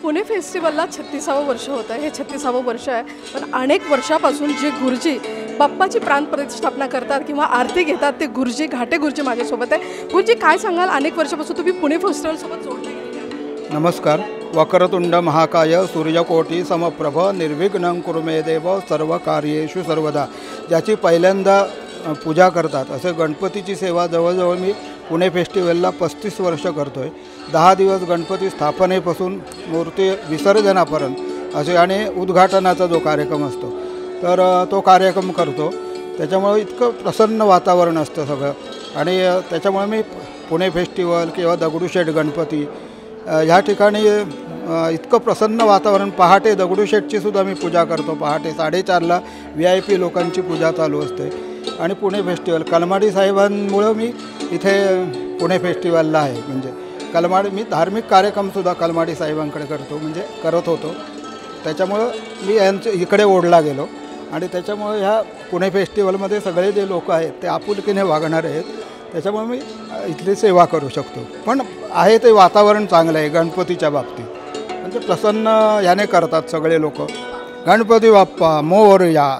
पुणे फेस्टिवलला 36वं वर्ष होतं आहे. हे 36वं वर्ष आहे. पण अनेक वर्षापासून जे गुरुजी बाप्पाची प्राणप्रतिष्ठापना करतात किंवा आरती घेतात ते गुरुजी घाटे गुरुजी माझ्यासोबत आहे. गुरुजी काय सांगाल, अनेक वर्षापासून तुम्ही पुणे फेस्टिवलसोबत जोडले गेले? नमस्कार. वक्रतुंड महाकाय सूर्यकोटी समप्रभ निर्विघ्नं कुरु मे देव सर्व कार्येषु सर्वदा. ज्याची पहिल्यांदा पूजा करतात असे गणपतीची सेवा जवळजवळ मी पुणे फेस्टिवलला 35 वर्ष करतो आहे. 10 दिवस गणपती स्थापनेपासून मूर्ती विसर्जनापर्यंत असे आणि उद्घाटनाचा जो कार्यक्रम असतो तर तो कार्यक्रम करतो. त्याच्यामुळे इतकं प्रसन्न वातावरण असतं सगळं. आणि त्याच्यामुळे मी पुणे फेस्टिवल किंवा दगडूशेठ गणपती ह्या ठिकाणी इतकं प्रसन्न वातावरण. पहाटे दगडूशेठची सुद्धा मी पूजा करतो. पहाटे 4:30ला VIP लोकांची पूजा चालू असते. आणि पुणे फेस्टिवल कलमाडी साहेबांमुळं मी इथे पुणे फेस्टिवलला आहे. म्हणजे मी धार्मिक कार्यक्रमसुद्धा कलमाडी साहेबांकडे करत होतो. त्याच्यामुळं मी इकडे ओढला गेलो. आणि त्याच्यामुळे ह्या पुणे फेस्टिवलमध्ये सगळे जे लोक आहेत ते आपुलकीने वागणारे आहेत. त्याच्यामुळे मी इथली सेवा करू शकतो. पण आहे ते वातावरण चांगलं आहे गणपतीच्या बाबतीत. म्हणजे प्रसन्न ह्याने करतात सगळे लोक. गणपती बाप्पा मोरया.